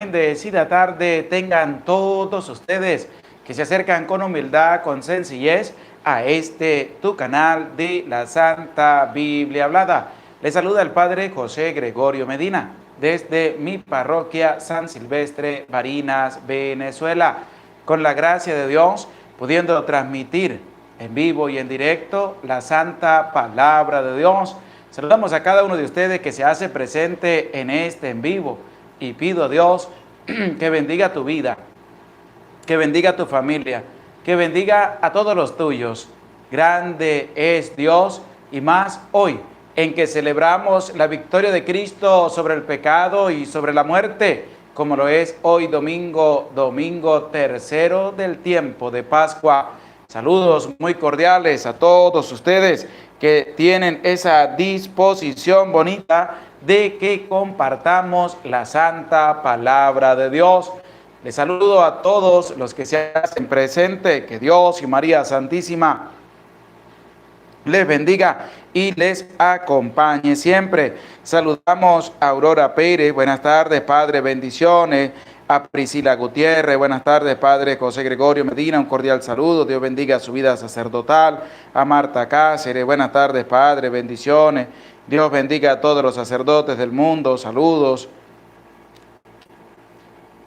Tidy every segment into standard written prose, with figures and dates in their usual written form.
Bendecida tarde tengan todos ustedes que se acercan con humildad, con sencillez a tu canal de la Santa Biblia Hablada. Les saluda el Padre José Gregorio Medina desde mi parroquia San Silvestre, Barinas, Venezuela. Con la gracia de Dios, pudiendo transmitir en vivo y en directo la Santa Palabra de Dios. Saludamos a cada uno de ustedes que se hace presente en en vivo. Y pido a Dios que bendiga tu vida, que bendiga tu familia, que bendiga a todos los tuyos. Grande es Dios, y más hoy, en que celebramos la victoria de Cristo sobre el pecado y sobre la muerte, como lo es hoy domingo tercero del tiempo de Pascua. Saludos muy cordiales a todos ustedes que tienen esa disposición bonita de que compartamos la santa palabra de Dios. Les saludo a todos los que se hacen presente, que Dios y María Santísima les bendiga y les acompañe siempre. Saludamos a Aurora Pérez, buenas tardes, Padre, bendiciones. A Priscila Gutiérrez, buenas tardes, Padre José Gregorio Medina, un cordial saludo, Dios bendiga su vida sacerdotal. A Marta Cáceres, buenas tardes, Padre, bendiciones. Dios bendiga a todos los sacerdotes del mundo, saludos.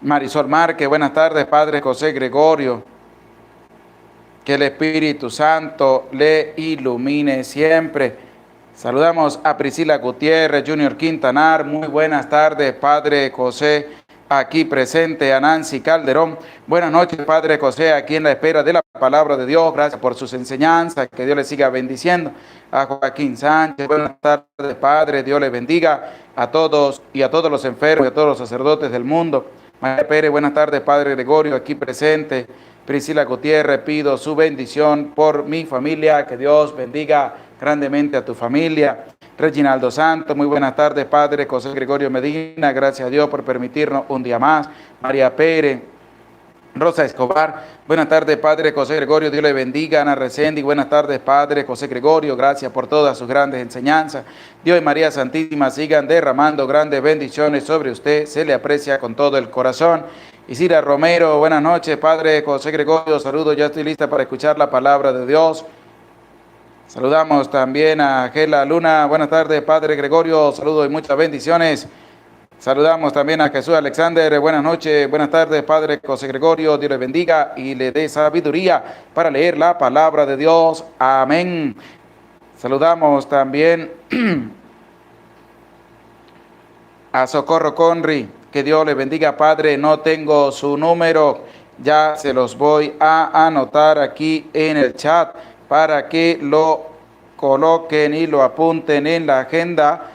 Marisol Márquez, buenas tardes, Padre José Gregorio. Que el Espíritu Santo le ilumine siempre. Saludamos a Priscila Gutiérrez, Junior Quintanar, muy buenas tardes, Padre José, aquí presente. A Nancy Calderón, buenas noches, Padre José, aquí en la espera de la palabra de Dios, gracias por sus enseñanzas, que Dios le siga bendiciendo. A Joaquín Sánchez, buenas tardes, Padre, Dios le bendiga a todos y a todos los enfermos y a todos los sacerdotes del mundo. María Pérez, buenas tardes, Padre Gregorio, aquí presente. Priscila Gutiérrez, pido su bendición por mi familia, que Dios bendiga grandemente a tu familia. Reginaldo Santos, muy buenas tardes, Padre José Gregorio Medina, gracias a Dios por permitirnos un día más. María Pérez, Rosa Escobar, buenas tardes, Padre José Gregorio, Dios le bendiga. Ana Resendi, buenas tardes, Padre José Gregorio, gracias por todas sus grandes enseñanzas. Dios y María Santísima sigan derramando grandes bendiciones sobre usted, se le aprecia con todo el corazón. Isira Romero, buenas noches, Padre José Gregorio, saludos, ya estoy lista para escuchar la palabra de Dios. Saludamos también a Gela Luna, buenas tardes, Padre Gregorio, saludos y muchas bendiciones. Saludamos también a Jesús Alexander, buenas noches, buenas tardes, Padre José Gregorio, Dios le bendiga y le dé sabiduría para leer la palabra de Dios. Amén. Saludamos también a Socorro Conry, que Dios le bendiga, Padre, no tengo su número, ya se los voy a anotar aquí en el chat para que lo coloquen y lo apunten en la agenda,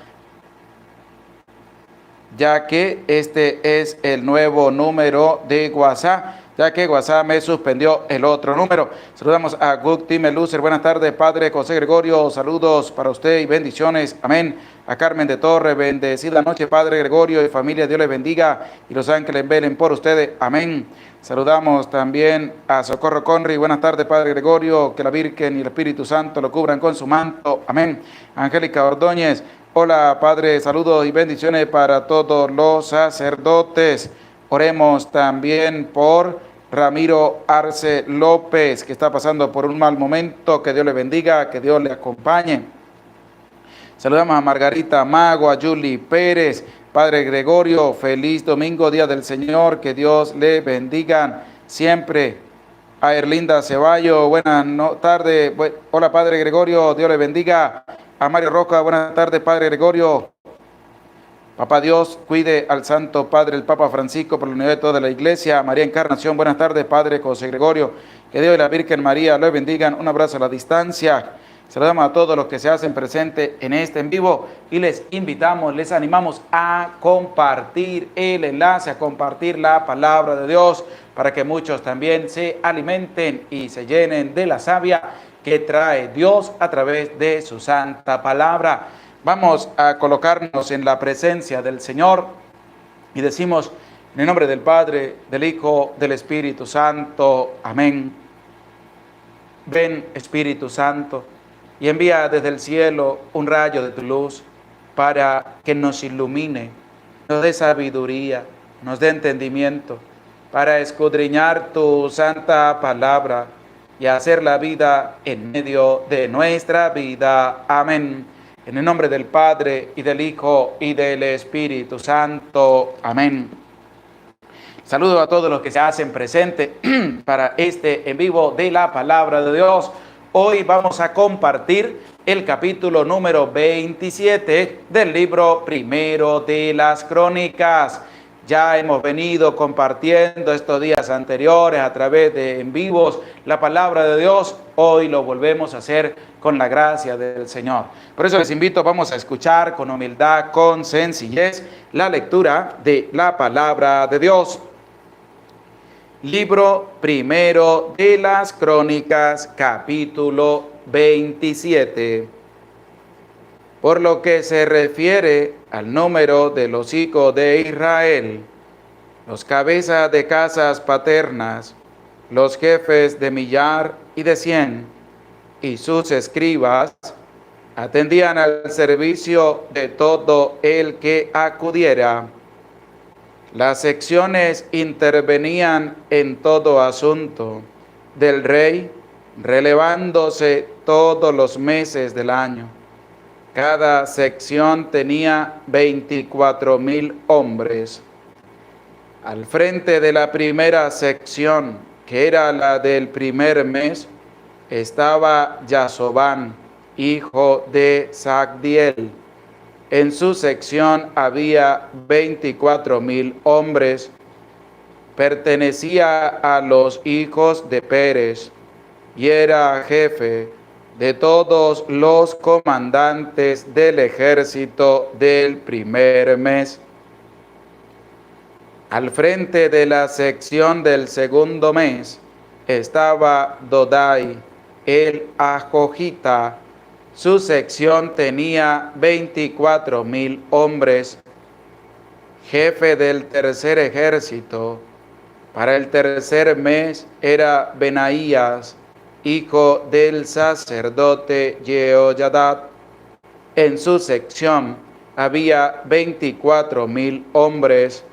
ya que este es el nuevo número de WhatsApp, ya que WhatsApp me suspendió el otro número. Saludamos a Guti Melucer, buenas tardes, Padre José Gregorio, saludos para usted y bendiciones, amén. A Carmen de Torre, bendecida noche, Padre Gregorio y familia, Dios les bendiga y los ángeles velen por ustedes, amén. Saludamos también a Socorro Conry, buenas tardes, Padre Gregorio, que la Virgen y el Espíritu Santo lo cubran con su manto, amén. Angélica Ordóñez, hola, Padre, saludos y bendiciones para todos los sacerdotes. Oremos también por Ramiro Arce López, que está pasando por un mal momento, que Dios le bendiga, que Dios le acompañe. Saludamos a Margarita Mago, a Julie Pérez, Padre Gregorio, feliz domingo, día del Señor, que Dios le bendiga siempre. A Erlinda Ceballo, buenas tardes, hola Padre Gregorio, Dios le bendiga. A Mario Roca, buenas tardes, Padre Gregorio. Papá Dios, cuide al Santo Padre, el Papa Francisco, por la unidad de toda la Iglesia. María Encarnación, buenas tardes, Padre José Gregorio. Que Dios y la Virgen María lo bendigan. Un abrazo a la distancia. Saludamos a todos los que se hacen presentes en en vivo y les invitamos, les animamos a compartir el enlace, a compartir la palabra de Dios para que muchos también se alimenten y se llenen de la savia que trae Dios a través de su santa palabra. Vamos a colocarnos en la presencia del Señor y decimos en el nombre del Padre, del Hijo, del Espíritu Santo. Amén. Ven, Espíritu Santo, y envía desde el cielo un rayo de tu luz para que nos ilumine, nos dé sabiduría, nos dé entendimiento para escudriñar tu santa palabra y hacer la vida en medio de nuestra vida. Amén. En el nombre del Padre, y del Hijo, y del Espíritu Santo. Amén. Saludo a todos los que se hacen presente para este en vivo de la palabra de Dios. Hoy vamos a compartir el capítulo número 27 del libro primero de las Crónicas. Ya hemos venido compartiendo estos días anteriores a través de en vivos la palabra de Dios. Hoy lo volvemos a hacer con la gracia del Señor. Por eso les invito, vamos a escuchar con humildad, con sencillez, la lectura de la palabra de Dios. Libro primero de las Crónicas, capítulo 27. Por lo que se refiere al número de los hijos de Israel, los cabezas de casas paternas, los jefes de millar y de 100, y sus escribas, atendían al servicio de todo el que acudiera. Las secciones intervenían en todo asunto del rey, relevándose todos los meses del año. Cada sección tenía 24,000 hombres. Al frente de la primera sección, que era la del primer mes, estaba Yasobán, hijo de Sagdiel. En su sección había 24,000 hombres. Pertenecía a los hijos de Pérez y era jefe de todos los comandantes del ejército del primer mes. Al frente de la sección del segundo mes estaba Dodai, el Ajojita. Su sección tenía 24,000 hombres. Jefe del tercer ejército para el tercer mes era Benaías, hijo del sacerdote Jehoyadá. En su sección había 24,000 hombres.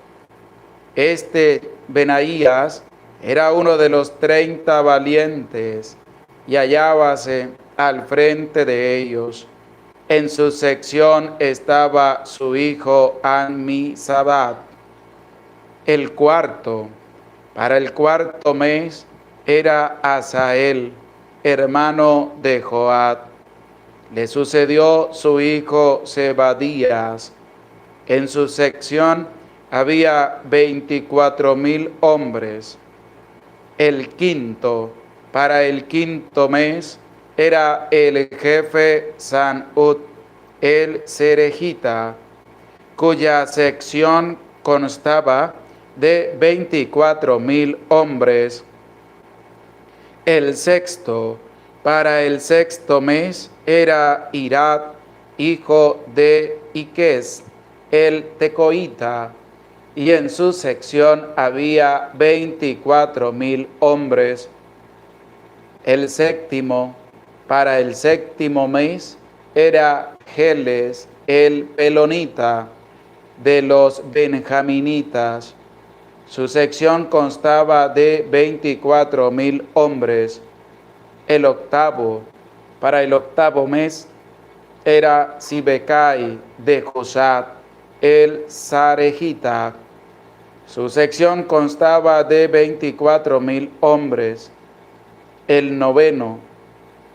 Este Benaías era uno de los 30 valientes y hallábase al frente de ellos. En su sección estaba su hijo Ammisabat. Para el cuarto mes era Asael, hermano de Joab. Le sucedió su hijo Zebadías. En su sección había 24,000 hombres. Para el quinto mes era el jefe Sanhut, el Serejita, cuya sección constaba de 24,000 hombres. Para el sexto mes era Irad, hijo de Iques, el Tecoita, y en su sección había 24,000 hombres. Para el séptimo mes era Geles, el Pelonita, de los benjaminitas. Su sección constaba de 24,000 hombres. Para el octavo mes era Sibecai de Josat, el Sarejita. Su sección constaba de 24,000 hombres.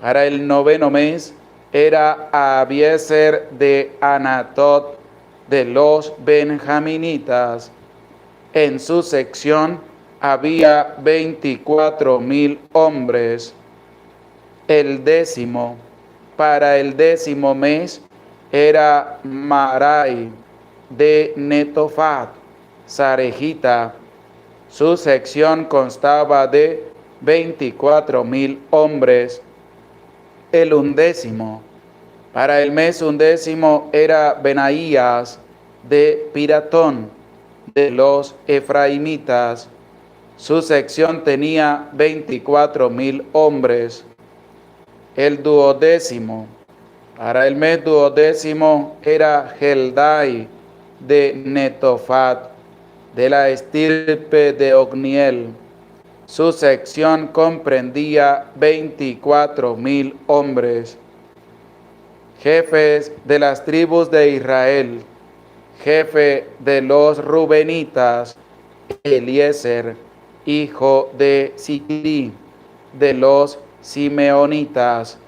Para el noveno mes era Abiezer de Anatot, de los benjaminitas. En su sección había 24,000 hombres. Para el décimo mes era Marai de Netofat, Sarejita. Su sección constaba de 24,000 hombres. Para el mes undécimo era Benaías de Piratón, de los efraimitas. Su sección tenía 24,000 hombres. Para el mes duodécimo era Heldai de Netofat. de la estirpe de Ogniel. Su sección comprendía 24,000 hombres. Jefes de las tribus de Israel. Jefe de los Rubenitas, Eliezer, hijo de Siquiri. De los Simeonitas,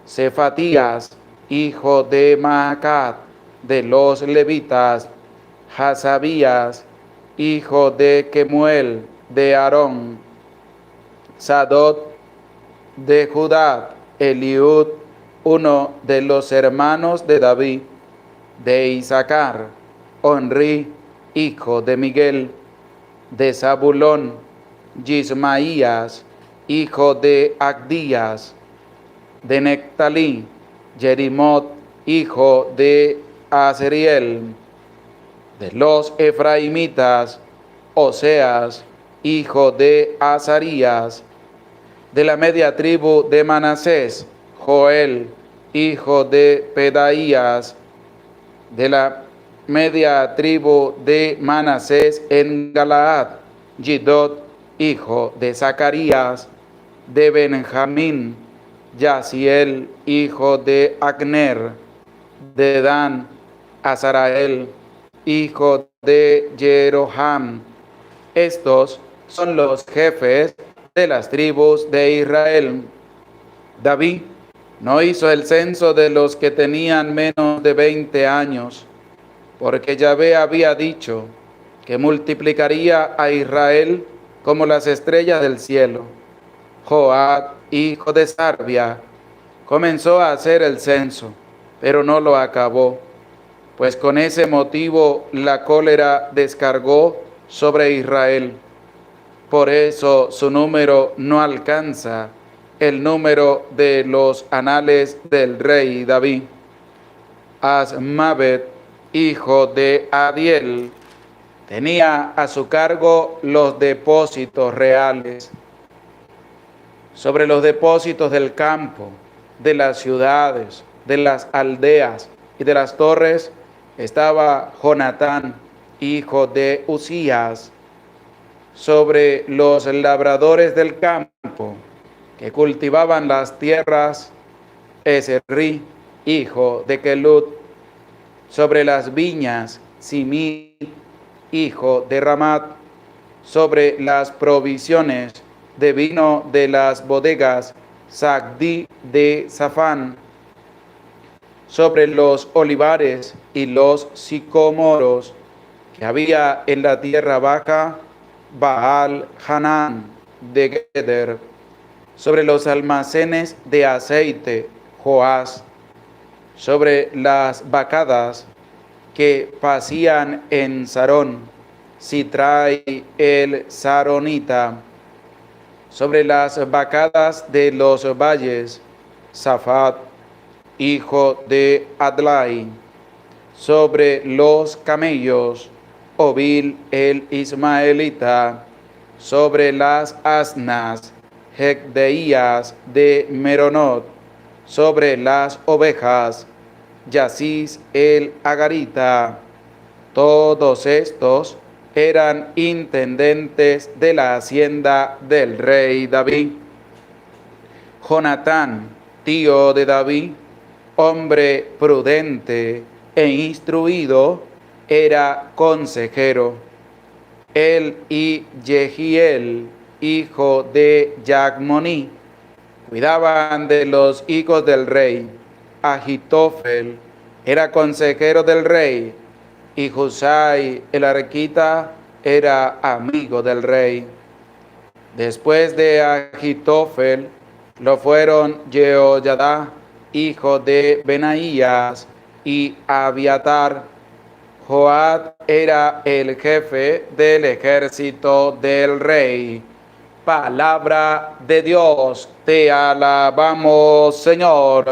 Cefatías, hijo de Maacat. De los Levitas, Hasabías, hijo de Kemuel, de Aarón. Sadot de Judá, Eliud, uno de los hermanos de David. De Isaacar, Onri, hijo de Miguel. De Zabulón, Gismaías, hijo de Agdías. De Nectalí, Jerimot, hijo de Azriel. De los Efraimitas, Oseas, hijo de Azarías. De la media tribu de Manasés, Joel, hijo de Pedaías. De la media tribu de Manasés en Galaad, Gidot, hijo de Zacarías. De Benjamín, Yaziel, hijo de Agner. De Dan, Azarael, hijo de Jeroham. Estos son los jefes de las tribus de Israel. David no hizo el censo de los que tenían menos de 20 años, porque Yahvé había dicho que multiplicaría a Israel como las estrellas del cielo. Joab, hijo de Sarbia, comenzó a hacer el censo, pero no lo acabó, pues con ese motivo la cólera descargó sobre Israel. Por eso su número no alcanza el número de los anales del rey David. Asmavet, hijo de Adiel, tenía a su cargo los depósitos reales. Sobre los depósitos del campo, de las ciudades, de las aldeas y de las torres, estaba Jonatán, hijo de Usías. Sobre los labradores del campo, que cultivaban las tierras, Esri, hijo de Kelud. Sobre las viñas, Simí, hijo de Ramat. Sobre las provisiones de vino de las bodegas, Sagdi de Safán. Sobre los olivares y los sicómoros que había en la tierra baja, Baal Hanán de Geder. Sobre los almacenes de aceite, Joás. Sobre las vacadas que pasían en Sarón, Sitrai el Saronita. Sobre las vacadas de los valles, Safat, hijo de Adlai. Sobre los camellos, Obil el Ismaelita. Sobre las asnas, Jecdeías de Meronot. Sobre las ovejas, Yasis el Agarita. Todos estos eran intendentes de la hacienda del rey David. Jonatán, tío de David, hombre prudente e instruido, era consejero. Él y Jehiel, hijo de Jacmoní, cuidaban de los hijos del rey. Ahitofel era consejero del rey, y Husai el arquita era amigo del rey. Después de Ahitofel lo fueron Jehoyadá, hijo de Benaías, y Abiatar. Joab era el jefe del ejército del rey. Palabra de Dios, te alabamos, Señor.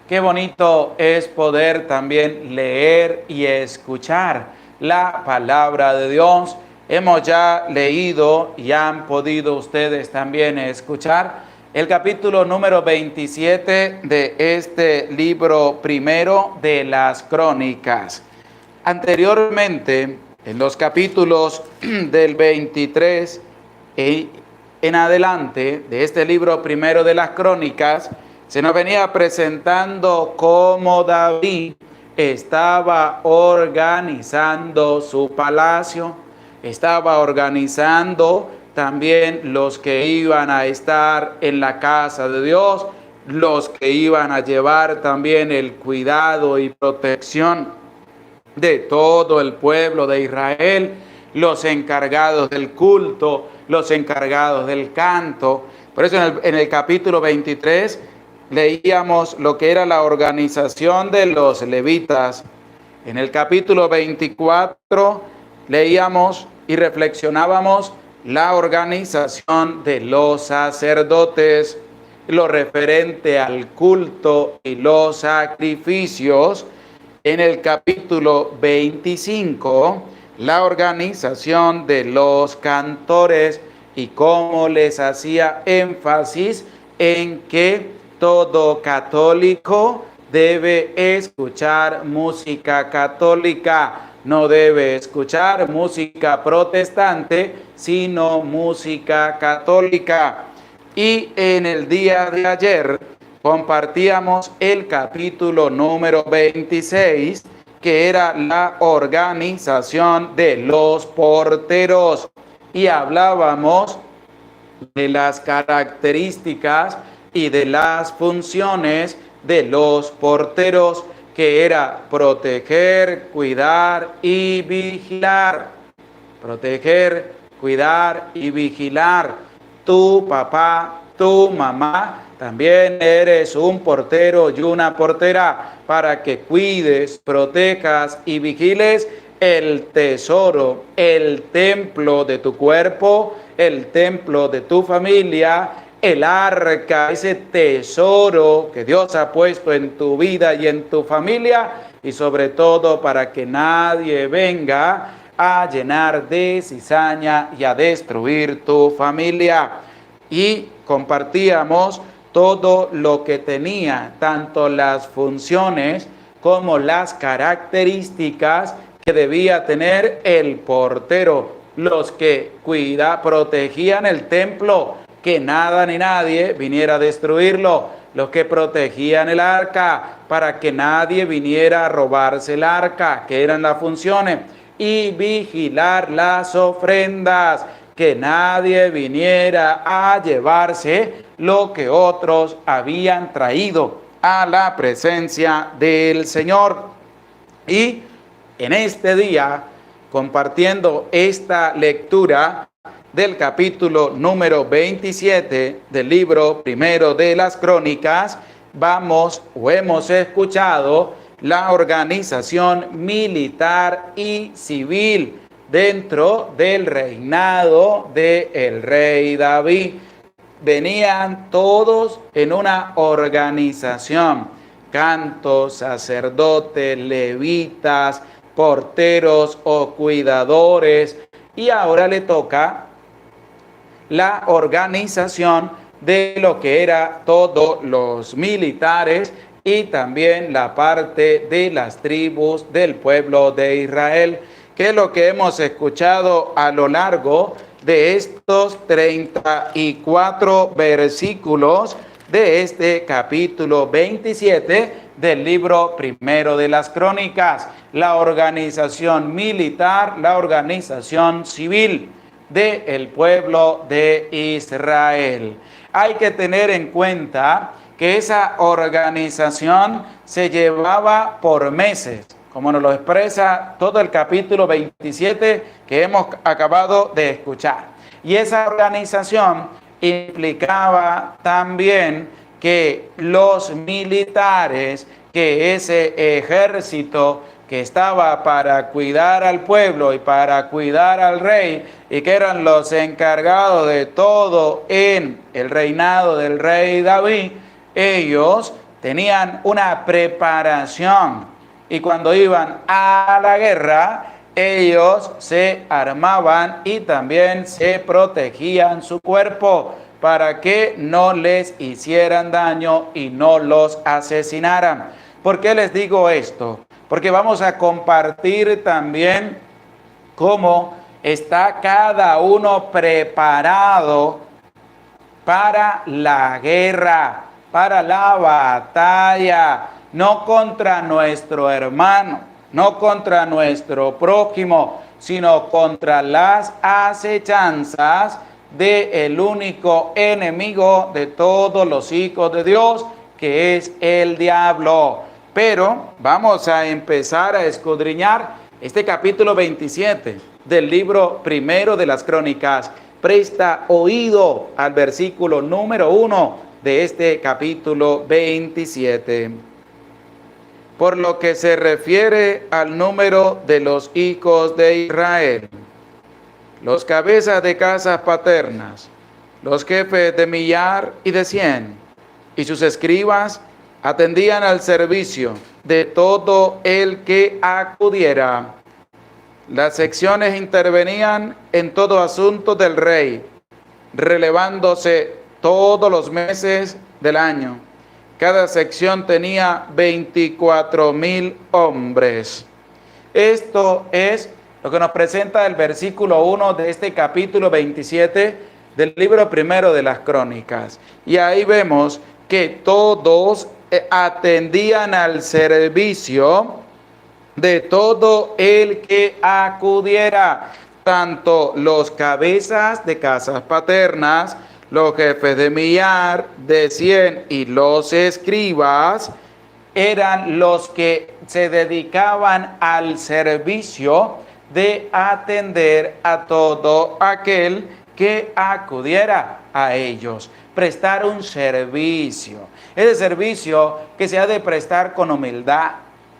Qué bonito es poder también leer y escuchar la palabra de Dios. Hemos ya leído y han podido ustedes también escuchar el capítulo número 27 de este libro primero de las Crónicas. Anteriormente En los capítulos del 23 en adelante de este libro primero de las Crónicas, se nos venía presentando cómo David estaba organizando su palacio, estaba organizando también los que iban a estar en la casa de Dios, los que iban a llevar también el cuidado y protección de todo el pueblo de Israel, los encargados del culto, los encargados del canto. Por eso en el capítulo 23 leíamos lo que era la organización de los levitas. En el capítulo 24 leíamos y reflexionábamos la organización de los sacerdotes, lo referente al culto y los sacrificios. En el capítulo 25, la organización de los cantores y cómo les hacía énfasis en que todo católico debe escuchar música católica, no debe escuchar música protestante, sino música católica. Y en el día de ayer compartíamos el capítulo número 26, que era la organización de los porteros. Y hablábamos de las características y de las funciones de los porteros, que era proteger, cuidar y vigilar. Proteger, cuidar y vigilar. Tu papá, tu mamá, también eres un portero y una portera para que cuides, protejas y vigiles el tesoro, el templo de tu cuerpo, el templo de tu familia, el arca, ese tesoro que Dios ha puesto en tu vida y en tu familia, y sobre todo para que nadie venga a llenar de cizaña y a destruir tu familia. Y compartíamos todo lo que tenía, tanto las funciones como las características que debía tener el portero, los que protegían el templo, que nada ni nadie viniera a destruirlo, los que protegían el arca, para que nadie viniera a robarse el arca, que eran las funciones, y vigilar las ofrendas, que nadie viniera a llevarse lo que otros habían traído a la presencia del Señor. Y en este día, compartiendo esta lectura del capítulo número 27 del libro primero de las Crónicas, hemos escuchado la organización militar y civil dentro del reinado del rey David. Venían todos en una organización: cantos, sacerdotes, levitas, porteros o cuidadores. Y ahora le toca la organización de lo que era todos los militares y también la parte de las tribus del pueblo de Israel, que es lo que hemos escuchado a lo largo de estos 34 versículos de este capítulo 27 del libro primero de las Crónicas. La organización militar, la organización civil del pueblo de Israel. Hay que tener en cuenta que esa organización se llevaba por meses, como nos lo expresa todo el capítulo 27 que hemos acabado de escuchar. Y esa organización implicaba también que los militares, que ese ejército que estaba para cuidar al pueblo y para cuidar al rey, y que eran los encargados de todo en el reinado del rey David, ellos tenían una preparación, y cuando iban a la guerra, ellos se armaban y también se protegían su cuerpo para que no les hicieran daño y no los asesinaran. ¿Por qué les digo esto? Porque vamos a compartir también cómo está cada uno preparado para la guerra, para la batalla, no contra nuestro hermano, no contra nuestro prójimo, sino contra las acechanzas del único enemigo de todos los hijos de Dios, que es el diablo. Pero vamos a empezar a escudriñar este capítulo 27 del libro primero de las Crónicas. Presta oído al versículo número 1 de este capítulo 27. Por lo que se refiere al número de los hijos de Israel, los cabezas de casas paternas, los jefes de millar y de 100, y sus escribas atendían al servicio de todo el que acudiera. Las secciones intervenían en todo asunto del rey, relevándose todos los meses del año. Cada sección tenía 24,000 hombres. Esto es lo que nos presenta el versículo 1 de este capítulo 27 del libro primero de las Crónicas. Y ahí vemos que todos atendían al servicio de todo el que acudiera, tanto los cabezas de casas paternas, los jefes de millar, de 100 y los escribas, eran los que se dedicaban al servicio de atender a todo aquel que acudiera a ellos, prestar un servicio. Ese servicio que se ha de prestar con humildad,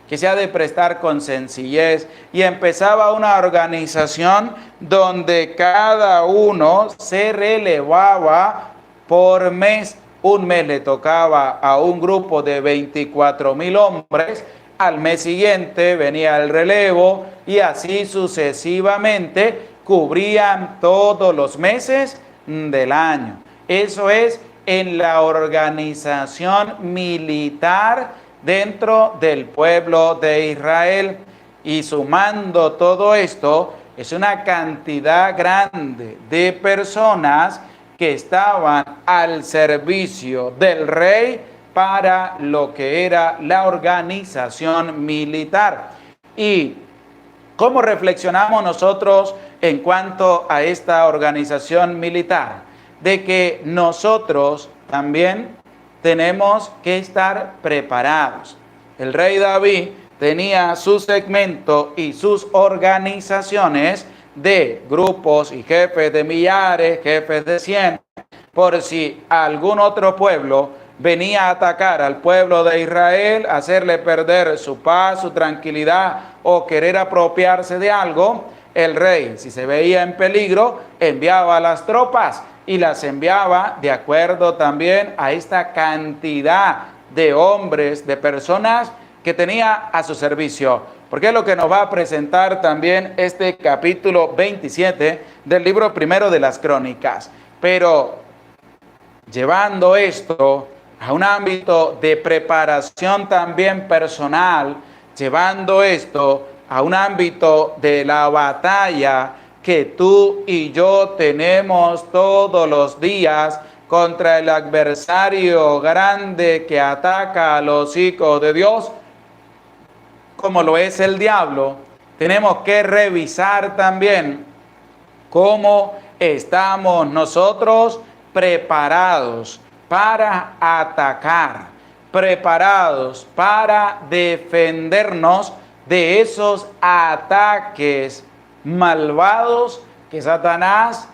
que se ha de prestar con sencillez, y empezaba una organización donde cada uno se relevaba por mes. Un mes le tocaba a un grupo de 24,000 hombres, al mes siguiente venía el relevo y así sucesivamente cubrían todos los meses del año. Eso es en la organización militar dentro del pueblo de Israel. Y sumando todo esto, es una cantidad grande de personas que estaban al servicio del rey para lo que era la organización militar. ¿Y cómo reflexionamos nosotros en cuanto a esta organización militar? De que nosotros también tenemos que estar preparados. El rey David tenía su segmento y sus organizaciones de grupos y jefes de millares, jefes de 100, por si algún otro pueblo venía a atacar al pueblo de Israel, hacerle perder su paz, su tranquilidad o querer apropiarse de algo. El rey, si se veía en peligro, enviaba a las tropas y las enviaba de acuerdo también a esta cantidad de hombres, de personas que tenía a su servicio. Porque es lo que nos va a presentar también este capítulo 27 del libro primero de las Crónicas. Pero llevando esto a un ámbito de preparación también personal, llevando esto a un ámbito de la batalla que tú y yo tenemos todos los días contra el adversario grande que ataca a los hijos de Dios, como lo es el diablo. Tenemos que revisar también cómo estamos nosotros preparados para atacar, preparados para defendernos de esos ataques malvados que Satanás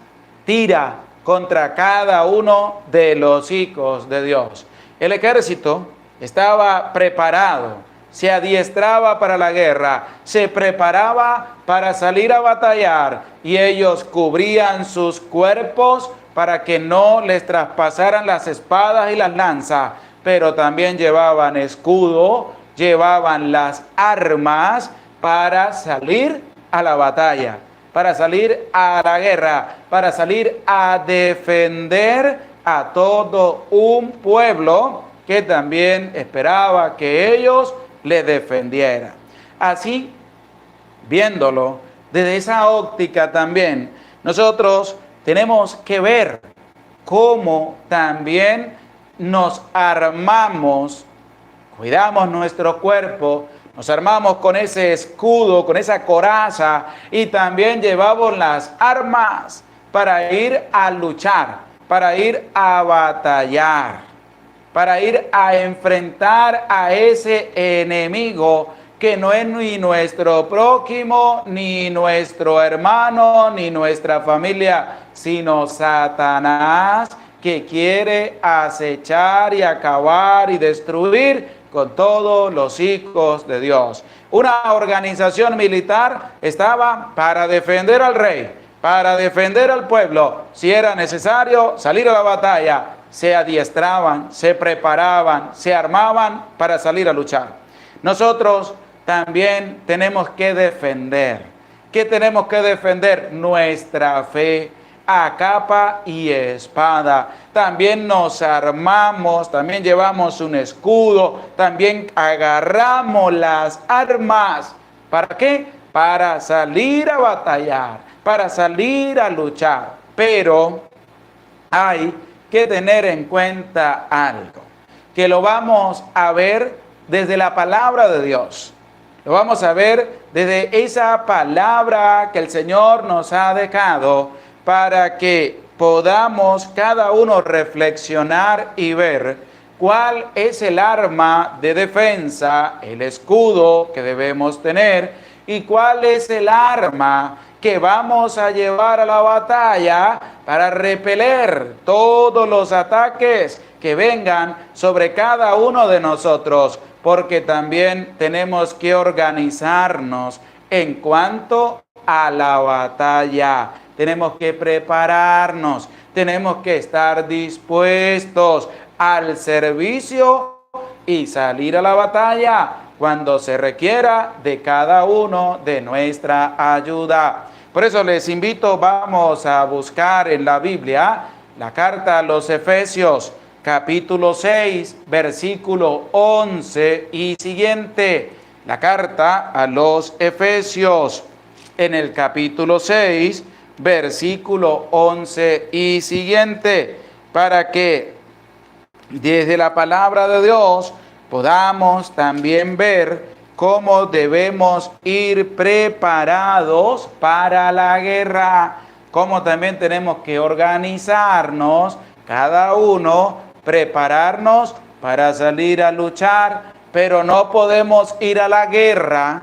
tira contra cada uno de los hijos de Dios. El ejército estaba preparado, se adiestraba para la guerra, se preparaba para salir a batallar, y ellos cubrían sus cuerpos para que no les traspasaran las espadas y las lanzas, pero también llevaban escudo, llevaban las armas para salir a la batalla, para salir a la guerra, para salir a defender a todo un pueblo que también esperaba que ellos le defendieran. Así, viéndolo Desde esa óptica también, nosotros tenemos que ver cómo también nos armamos, cuidamos nuestro cuerpo, nos armamos con ese escudo, con esa coraza y también llevamos las armas para ir a luchar, para ir a batallar, para ir a enfrentar a ese enemigo que no es ni nuestro prójimo, ni nuestro hermano, ni nuestra familia, sino Satanás, que quiere acechar y acabar y destruir con todos los hijos de Dios. Una organización militar estaba para defender al rey, para defender al pueblo. Si era necesario salir a la batalla, se adiestraban, se preparaban, se armaban para salir a luchar. Nosotros también tenemos que defender. ¿Qué tenemos que defender? Nuestra fe a capa y espada. También nos armamos, también llevamos un escudo, también agarramos las armas. ¿Para qué? Para salir a batallar, para salir a luchar. Pero hay que tener en cuenta algo, que lo vamos a ver desde la palabra de Dios. Lo vamos a ver desde esa palabra que el Señor nos ha dejado para que podamos cada uno reflexionar y ver cuál es el arma de defensa, el escudo que debemos tener y cuál es el arma que vamos a llevar a la batalla para repeler todos los ataques que vengan sobre cada uno de nosotros, porque también tenemos que organizarnos en cuanto a la batalla. Tenemos que prepararnos, tenemos que estar dispuestos al servicio y salir a la batalla cuando se requiera de cada uno de nuestra ayuda. Por eso les invito, vamos a buscar en la Biblia la carta a los Efesios, capítulo 6, versículo 11 y siguiente. La carta a los Efesios, en el capítulo 6, versículo 11 y siguiente, para que desde la palabra de Dios podamos también ver cómo debemos ir preparados para la guerra, cómo también tenemos que organizarnos, cada uno, prepararnos para salir a luchar, pero no podemos ir a la guerra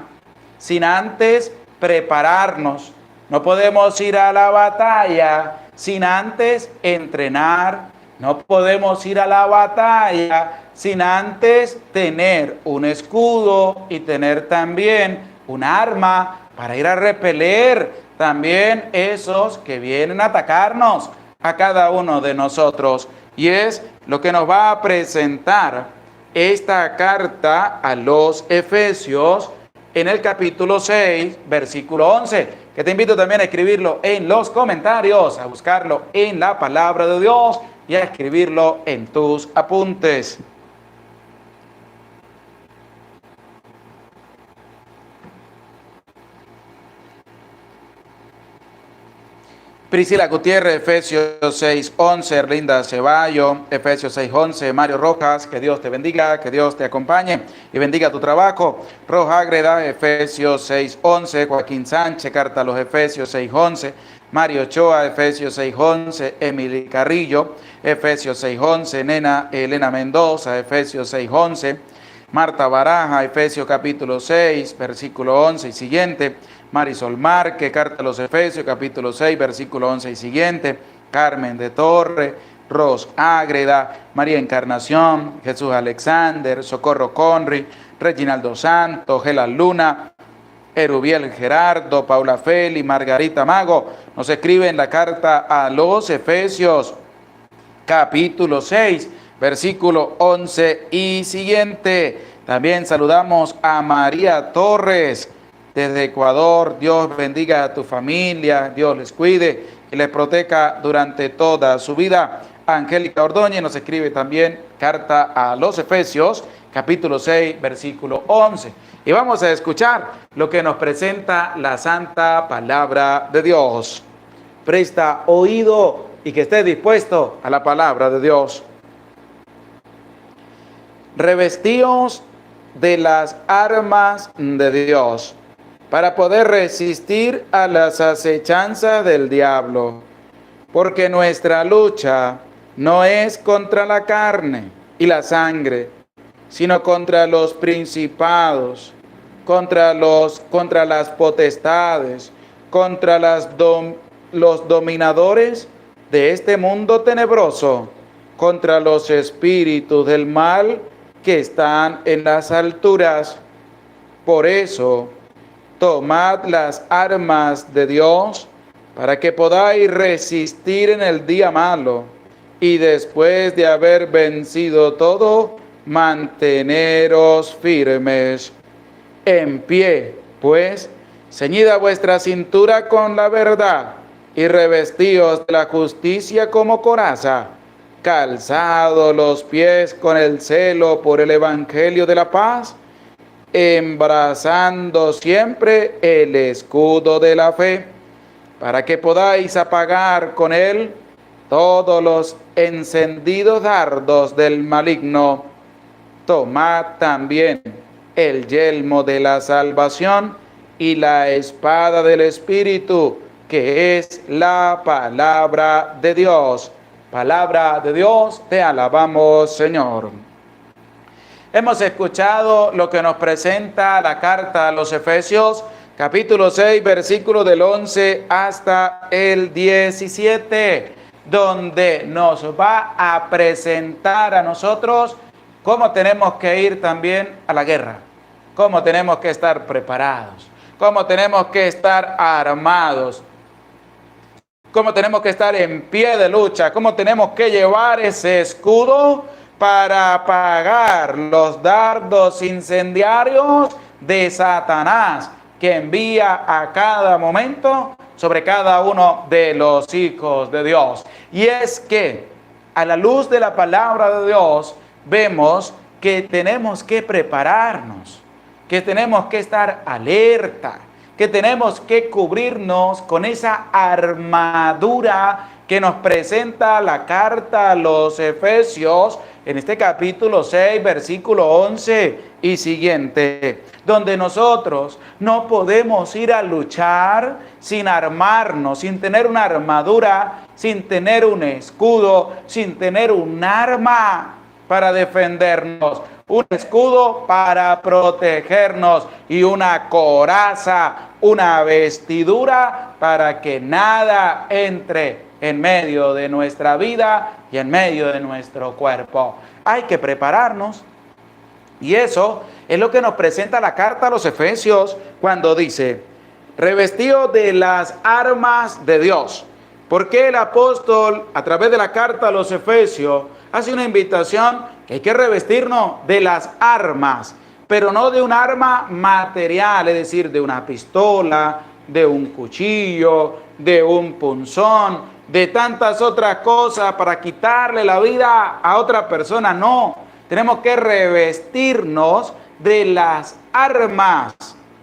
sin antes prepararnos. No podemos ir a la batalla sin antes entrenar. No podemos ir a la batalla sin antes tener un escudo y tener también un arma para ir a repeler también esos que vienen a atacarnos a cada uno de nosotros. Y es lo que nos va a presentar esta carta a los Efesios en el capítulo 6, versículo 11, que te invito también a escribirlo en los comentarios, a buscarlo en la palabra de Dios y a escribirlo en tus apuntes. Priscila Gutiérrez, Efesios 6:11, Erlinda Ceballo, Efesios 6:11, Mario Rojas, que Dios te bendiga, que Dios te acompañe y bendiga tu trabajo. Roja Ágreda, Efesios 6:11, Joaquín Sánchez, carta a los Efesios 6:11, Mario Ochoa, Efesios 6:11, Emily Carrillo, Efesios 6:11, Nena Elena Mendoza, Efesios 6:11, Marta Baraja, Efesios capítulo 6, versículo 11 y siguiente. Marisol Márquez, carta a los Efesios, capítulo 6, versículo 11 y siguiente. Carmen de Torre, Ros Ágreda, María Encarnación, Jesús Alexander, Socorro Conry, Reginaldo Santos, Gela Luna, Erubiel Gerardo, Paula Feli, Margarita Mago. Nos escriben la carta a los Efesios, capítulo 6, versículo 11 y siguiente. También saludamos a María Torres, desde Ecuador. Dios bendiga a tu familia, Dios les cuide y les proteja durante toda su vida. Angélica Ordóñez nos escribe también carta a los Efesios, capítulo 6, versículo 11. Y vamos a escuchar lo que nos presenta la santa palabra de Dios. Presta oído y que esté dispuesto a la palabra de Dios. Revestíos de las armas de Dios para poder resistir a las acechanzas del diablo, porque nuestra lucha no es contra la carne y la sangre, sino contra los principados, contra las potestades, contra los dominadores de este mundo tenebroso, contra los espíritus del mal que están en las alturas. Por eso, tomad las armas de Dios para que podáis resistir en el día malo, y después de haber vencido todo, manteneros firmes. En pie, pues, ceñida vuestra cintura con la verdad, y revestíos de la justicia como coraza, calzado los pies con el celo por el evangelio de la paz, embrazando siempre el escudo de la fe, para que podáis apagar con él todos los encendidos dardos del maligno. Tomad también el yelmo de la salvación y la espada del Espíritu, que es la palabra de Dios. Palabra de Dios, te alabamos, Señor. Hemos escuchado lo que nos presenta la carta a los Efesios, capítulo 6, versículo del 11 hasta el 17, donde nos va a presentar a nosotros cómo tenemos que ir también a la guerra, cómo tenemos que estar preparados, cómo tenemos que estar armados, cómo tenemos que estar en pie de lucha, cómo tenemos que llevar ese escudo para apagar los dardos incendiarios de Satanás, que envía a cada momento sobre cada uno de los hijos de Dios. Y es que a la luz de la palabra de Dios vemos que tenemos que prepararnos, que tenemos que estar alerta, que tenemos que cubrirnos con esa armadura que nos presenta la carta a los Efesios en este capítulo 6, versículo 11 y siguiente, donde nosotros no podemos ir a luchar sin armarnos, sin tener una armadura, sin tener un escudo, sin tener un arma para defendernos, un escudo para protegernos y una coraza, una vestidura para que nada entre en medio de nuestra vida y en medio de nuestro cuerpo. Hay que prepararnos. Y eso es lo que nos presenta la carta a los Efesios cuando dice, revestido de las armas de Dios. Porque el apóstol, a través de la carta a los Efesios, hace una invitación que hay que revestirnos de las armas, pero no de un arma material, es decir, de una pistola, de un cuchillo, de un punzón, de tantas otras cosas para quitarle la vida a otra persona. No, tenemos que revestirnos de las armas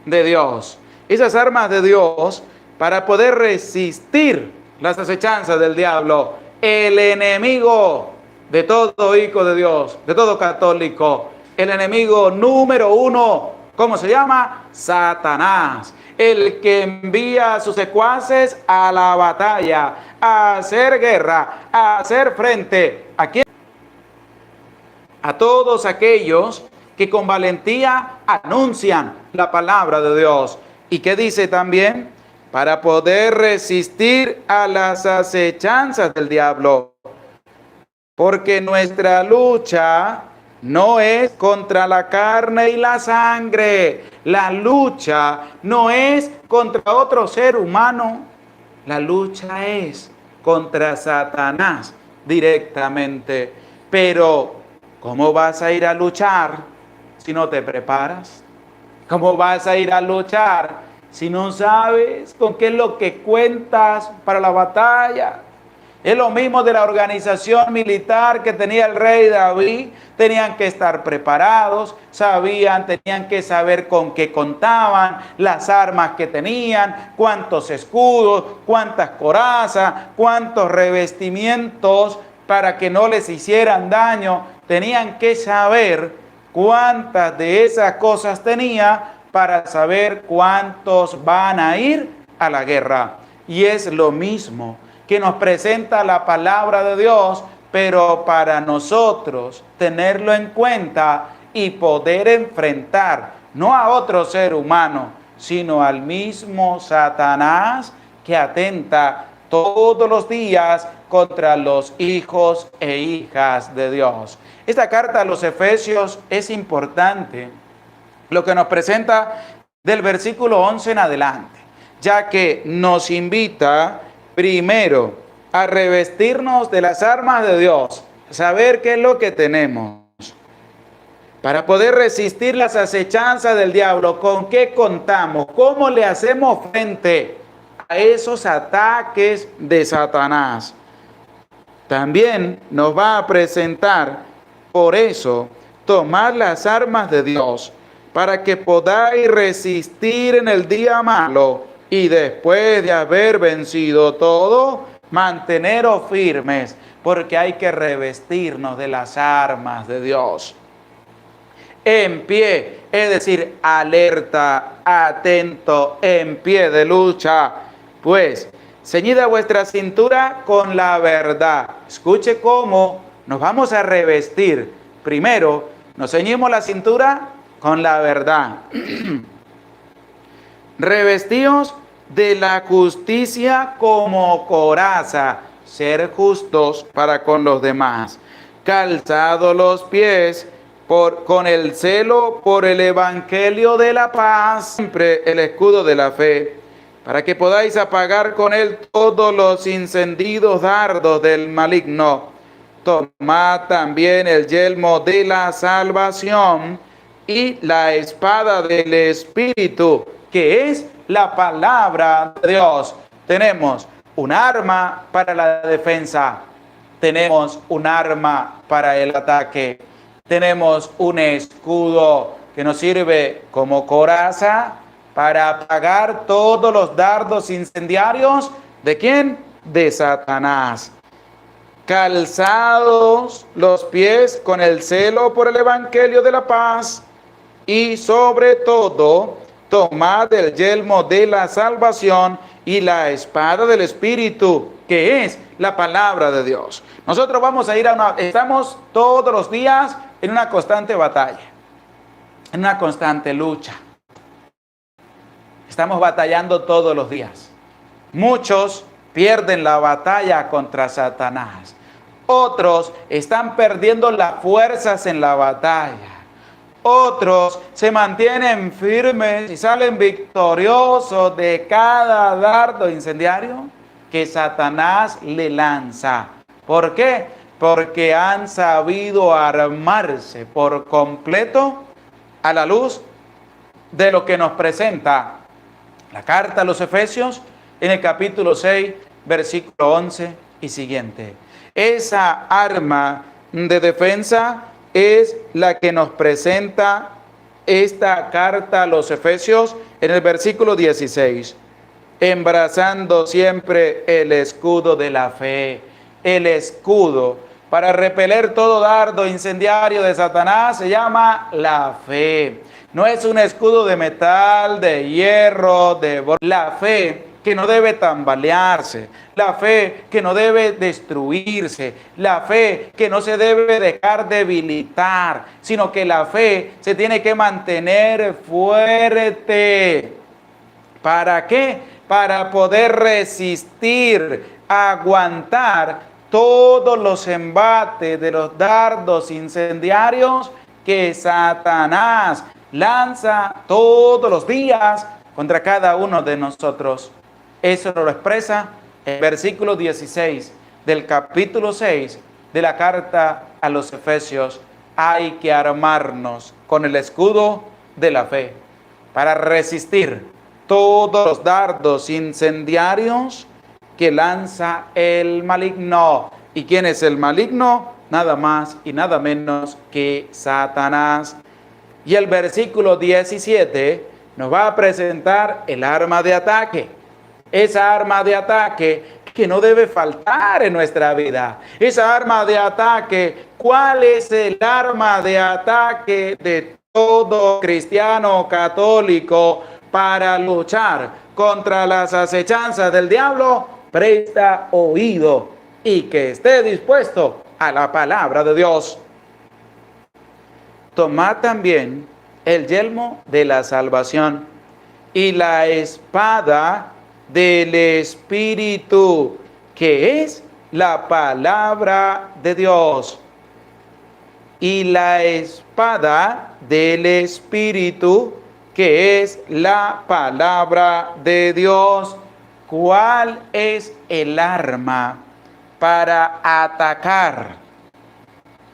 de Dios. Esas armas de Dios para poder resistir las acechanzas del diablo, el enemigo de todo hijo de Dios, de todo católico, el enemigo número uno, ¿cómo se llama? Satanás, el que envía a sus secuaces a la batalla, a hacer guerra, a hacer frente. ¿A quién? A todos aquellos que con valentía anuncian la palabra de Dios. ¿Y qué dice también? Para poder resistir a las acechanzas del diablo. Porque nuestra lucha no es contra la carne y la sangre. La lucha no es contra otro ser humano. La lucha es contra Satanás directamente. Pero, ¿cómo vas a ir a luchar si no te preparas? ¿Cómo vas a ir a luchar si no sabes con qué es lo que cuentas para la batalla? Es lo mismo de la organización militar que tenía el rey David. Tenían que estar preparados, tenían que saber con qué contaban, las armas que tenían, cuántos escudos, cuántas corazas, cuántos revestimientos para que no les hicieran daño. Tenían que saber cuántas de esas cosas tenía para saber cuántos van a ir a la guerra. Y es lo mismo que nos presenta la palabra de Dios, pero para nosotros tenerlo en cuenta y poder enfrentar no a otro ser humano, sino al mismo Satanás que atenta todos los días contra los hijos e hijas de Dios. Esta carta a los Efesios es importante, lo que nos presenta del versículo 11 en adelante, ya que nos invita primero a revestirnos de las armas de Dios, saber qué es lo que tenemos, para poder resistir las acechanzas del diablo. ¿Con qué contamos? ¿Cómo le hacemos frente a esos ataques de Satanás? También nos va a presentar, por eso, tomar las armas de Dios, para que podáis resistir en el día malo, y después de haber vencido todo, manteneros firmes, porque hay que revestirnos de las armas de Dios. En pie, es decir, alerta, atento, en pie de lucha, pues ceñida vuestra cintura con la verdad. Escuche cómo nos vamos a revestir. Primero, nos ceñimos la cintura con la verdad. Revestíos de la justicia como coraza, ser justos para con los demás. Calzados los pies con el celo por el evangelio de la paz, siempre el escudo de la fe, para que podáis apagar con él todos los encendidos dardos del maligno. Tomad también el yelmo de la salvación y la espada del Espíritu, que es la palabra de Dios. Tenemos un arma para la defensa, tenemos un arma para el ataque, tenemos un escudo que nos sirve como coraza para apagar todos los dardos incendiarios. ¿De quién? De Satanás. Calzados los pies con el celo por el evangelio de la paz, y sobre todo tomad el yelmo de la salvación y la espada del Espíritu, que es la palabra de Dios. Nosotros vamos a ir estamos todos los días en una constante batalla, en una constante lucha. Estamos batallando todos los días. Muchos pierden la batalla contra Satanás. Otros están perdiendo las fuerzas en la batalla. Otros se mantienen firmes y salen victoriosos de cada dardo incendiario que Satanás le lanza. ¿Por qué? Porque han sabido armarse por completo a la luz de lo que nos presenta la carta a los Efesios en el capítulo 6, versículo 11 y siguiente. Esa arma de defensa es la que nos presenta esta carta a los Efesios en el versículo 16. Embrazando siempre el escudo de la fe. El escudo para repeler todo dardo incendiario de Satanás se llama la fe. No es un escudo de metal, de hierro, la fe que no debe tambalearse, la fe que no debe destruirse, la fe que no se debe dejar debilitar, sino que la fe se tiene que mantener fuerte. ¿Para qué? Para poder resistir, aguantar todos los embates de los dardos incendiarios que Satanás lanza todos los días contra cada uno de nosotros. Eso lo expresa el versículo 16 del capítulo 6 de la carta a los Efesios. Hay que armarnos con el escudo de la fe para resistir todos los dardos incendiarios que lanza el maligno. ¿Y quién es el maligno? Nada más y nada menos que Satanás. Y el versículo 17 nos va a presentar el arma de ataque. Esa arma de ataque que no debe faltar en nuestra vida. Esa arma de ataque, ¿cuál es el arma de ataque de todo cristiano católico para luchar contra las acechanzas del diablo? Presta oído y que esté dispuesto a la palabra de Dios. Tomad también el yelmo de la salvación y la espada del Espíritu, que es la palabra de Dios. Y la espada del Espíritu, que es la palabra de Dios. ¿Cuál es el arma para atacar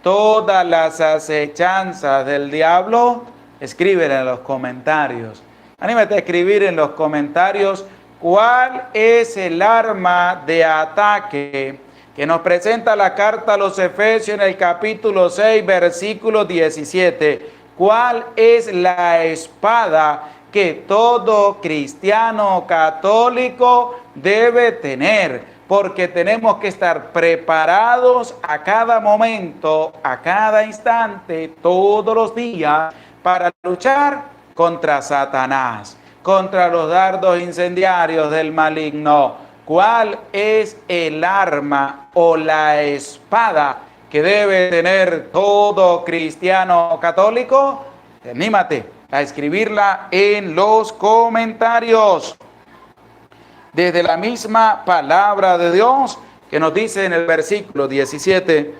todas las acechanzas del diablo? Escríbelo en los comentarios. Anímate a escribir en los comentarios cuál es el arma de ataque que nos presenta la carta a los Efesios en el capítulo 6, versículo 17. ¿Cuál es la espada que todo cristiano católico debe tener? Porque tenemos que estar preparados a cada momento, a cada instante, todos los días, para luchar contra Satanás, contra los dardos incendiarios del maligno. ¿Cuál es el arma o la espada que debe tener todo cristiano católico? Anímate a escribirla en los comentarios. Desde la misma palabra de Dios que nos dice en el versículo 17,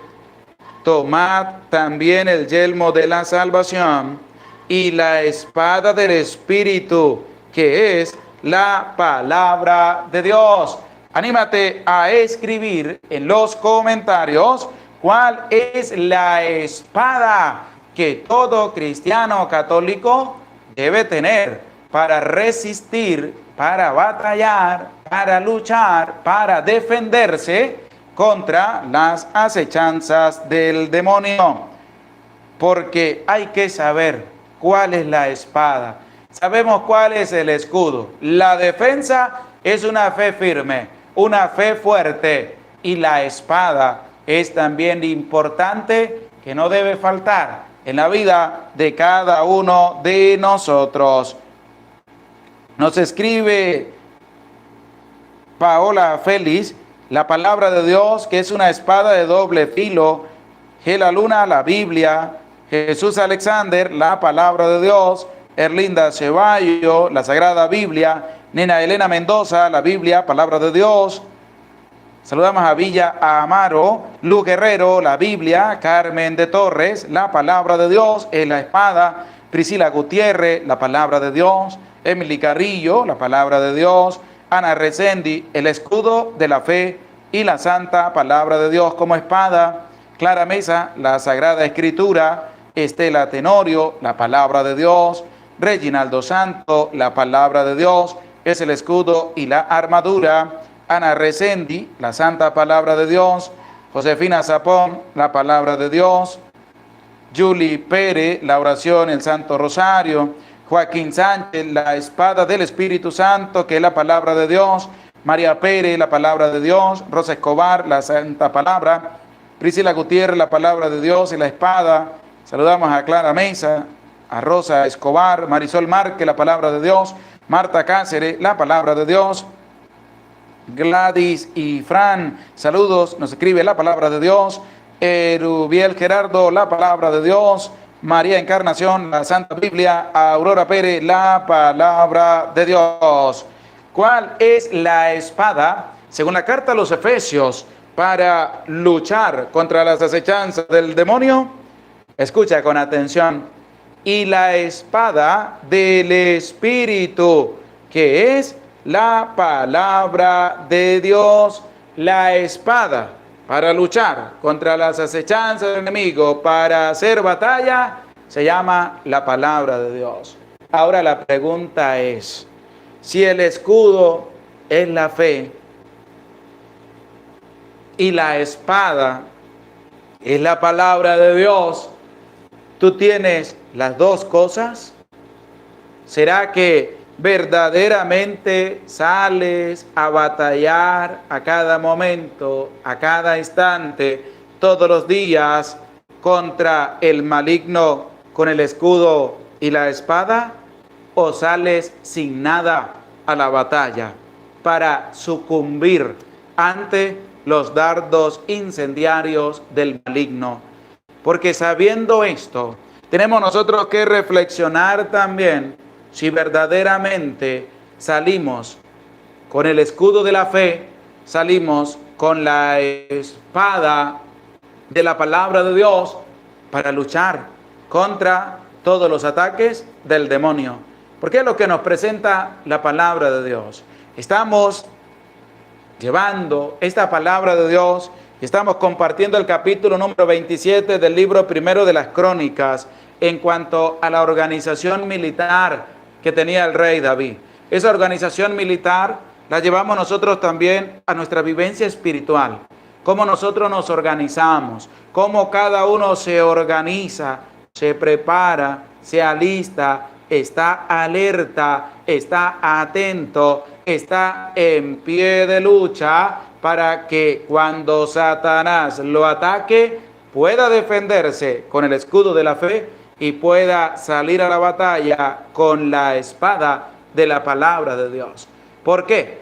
tomad también el yelmo de la salvación y la espada del Espíritu, que es la palabra de Dios. Anímate a escribir en los comentarios cuál es la espada que todo cristiano católico debe tener para resistir, para batallar, para luchar, para defenderse contra las acechanzas del demonio. Porque hay que saber cuál es la espada. Sabemos cuál es el escudo. La defensa es una fe firme, una fe fuerte. Y la espada es también importante, que no debe faltar en la vida de cada uno de nosotros. Nos escribe Paola Félix, la palabra de Dios, que es una espada de doble filo. Gela Luna, la Biblia. Jesús Alexander, la palabra de Dios. Erlinda Ceballo, la Sagrada Biblia. Nena Elena Mendoza, la Biblia, palabra de Dios. Saludamos a Villa Amaro, Luz Guerrero, la Biblia. Carmen de Torres, la palabra de Dios, es la espada. Priscila Gutiérrez, la palabra de Dios. Emily Carrillo, la palabra de Dios. Ana Resendi, el escudo de la fe y la santa palabra de Dios como espada. Clara Mesa, la Sagrada Escritura. Estela Tenorio, la palabra de Dios. Reginaldo Santo, la palabra de Dios, es el escudo y la armadura. Ana Resendi, la santa palabra de Dios. Josefina Zapón, la palabra de Dios. Julie Pérez, la oración, el Santo Rosario. Joaquín Sánchez, la espada del Espíritu Santo, que es la palabra de Dios. María Pérez, la palabra de Dios. Rosa Escobar, la santa palabra. Priscila Gutiérrez, la palabra de Dios y la espada. Saludamos a Clara Mesa, a Rosa Escobar, Marisol Márquez, la palabra de Dios. Marta Cáceres, la palabra de Dios. Gladys y Fran, saludos, nos escribe la palabra de Dios. Erubiel Gerardo, la palabra de Dios. María Encarnación, la Santa Biblia. Aurora Pérez, la palabra de Dios. ¿Cuál es la espada, según la carta a los Efesios, para luchar contra las acechanzas del demonio? Escucha con atención. Y la espada del Espíritu, que es la palabra de Dios. La espada para luchar contra las acechanzas del enemigo, para hacer batalla, se llama la palabra de Dios. Ahora la pregunta es, si el escudo es la fe, y la espada es la palabra de Dios, ¿tú tienes las dos cosas? ¿Será que verdaderamente sales a batallar a cada momento, a cada instante, todos los días contra el maligno con el escudo y la espada? ¿O sales sin nada a la batalla para sucumbir ante los dardos incendiarios del maligno? Porque sabiendo esto, tenemos nosotros que reflexionar también si verdaderamente salimos con el escudo de la fe, salimos con la espada de la palabra de Dios para luchar contra todos los ataques del demonio. Porque es lo que nos presenta la palabra de Dios. Estamos llevando esta palabra de Dios y estamos compartiendo el capítulo número 27 del libro primero de las Crónicas en cuanto a la organización militar que tenía el rey David. Esa organización militar la llevamos nosotros también a nuestra vivencia espiritual. Cómo nosotros nos organizamos, cómo cada uno se organiza, se prepara, se alista, está alerta, está atento, está en pie de lucha para que cuando Satanás lo ataque pueda defenderse con el escudo de la fe y pueda salir a la batalla con la espada de la palabra de Dios. ¿Por qué?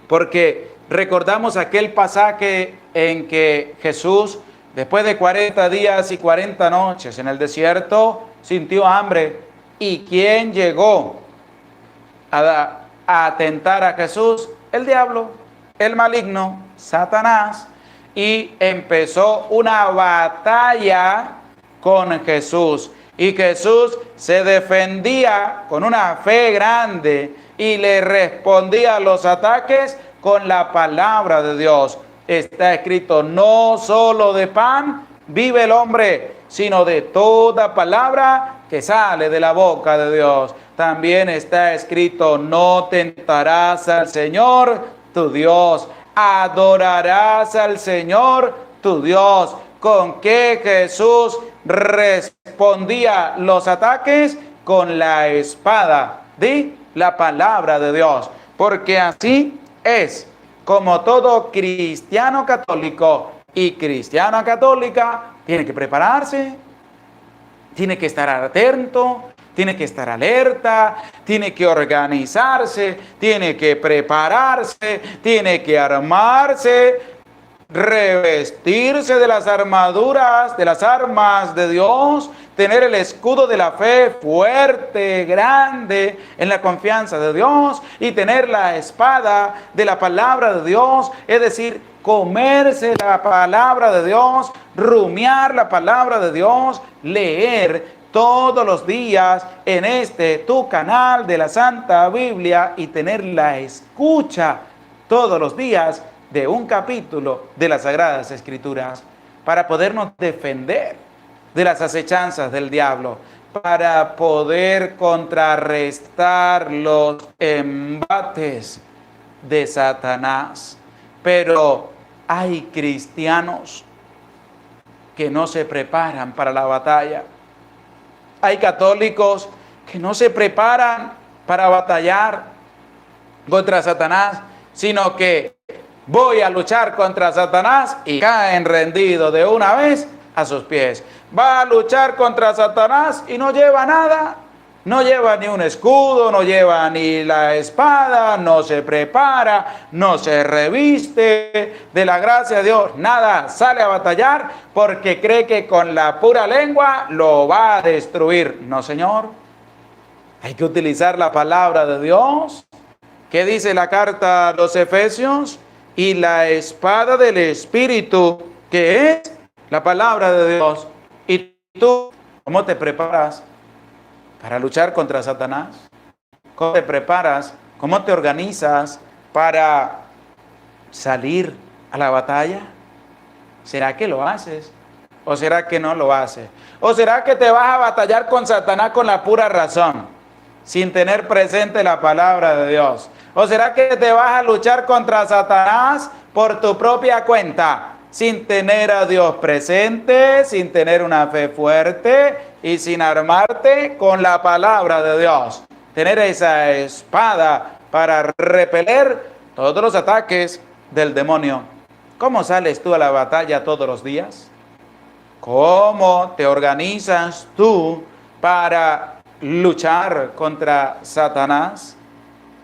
Porque recordamos aquel pasaje en que Jesús, después de 40 días y 40 noches en el desierto, sintió hambre. ¿Y quién llegó a tentar a Jesús? El diablo, el maligno, Satanás. Y empezó una batalla con Jesús. Y Jesús se defendía con una fe grande y le respondía a los ataques con la palabra de Dios. Está escrito, no solo de pan vive el hombre, sino de toda palabra que sale de la boca de Dios. También está escrito, no tentarás al Señor tu Dios, adorarás al Señor tu Dios. ¿Con qué Jesús respondía los ataques? Con la espada de la palabra de Dios. Porque así es como todo cristiano católico y cristiana católica tiene que prepararse, tiene que estar atento, tiene que estar alerta, tiene que organizarse, tiene que prepararse, tiene que armarse, revestirse de las armaduras, de las armas de Dios, tener el escudo de la fe fuerte, grande, en la confianza de Dios, y tener la espada de la palabra de Dios, es decir, comerse la palabra de Dios, rumiar la palabra de Dios, leer todos los días en tu canal de la Santa Biblia y tener la escucha todos los días de un capítulo de las Sagradas Escrituras para podernos defender de las acechanzas del diablo, para poder contrarrestar los embates de Satanás. Pero hay cristianos que no se preparan para la batalla. Hay católicos que no se preparan para batallar contra Satanás, sino que voy a luchar contra Satanás y caen rendidos de una vez a sus pies. Va a luchar contra Satanás y no lleva nada. No lleva ni un escudo, no lleva ni la espada, no se prepara, no se reviste de la gracia de Dios. Nada, sale a batallar porque cree que con la pura lengua lo va a destruir. No, Señor. Hay que utilizar la palabra de Dios. ¿Qué dice la carta a los Efesios? Y la espada del Espíritu, que es la palabra de Dios. ¿Y tú cómo te preparas para luchar contra Satanás? ¿Cómo te preparas? ¿Cómo te organizas para salir a la batalla? ¿Será que lo haces? ¿O será que no lo haces? ¿O será que te vas a batallar con Satanás con la pura razón, sin tener presente la palabra de Dios? ¿O será que te vas a luchar contra Satanás por tu propia cuenta, sin tener a Dios presente, sin tener una fe fuerte y sin armarte con la palabra de Dios. Tener esa espada para repeler todos los ataques del demonio. ¿Cómo sales tú a la batalla todos los días? ¿Cómo te organizas tú para luchar contra Satanás?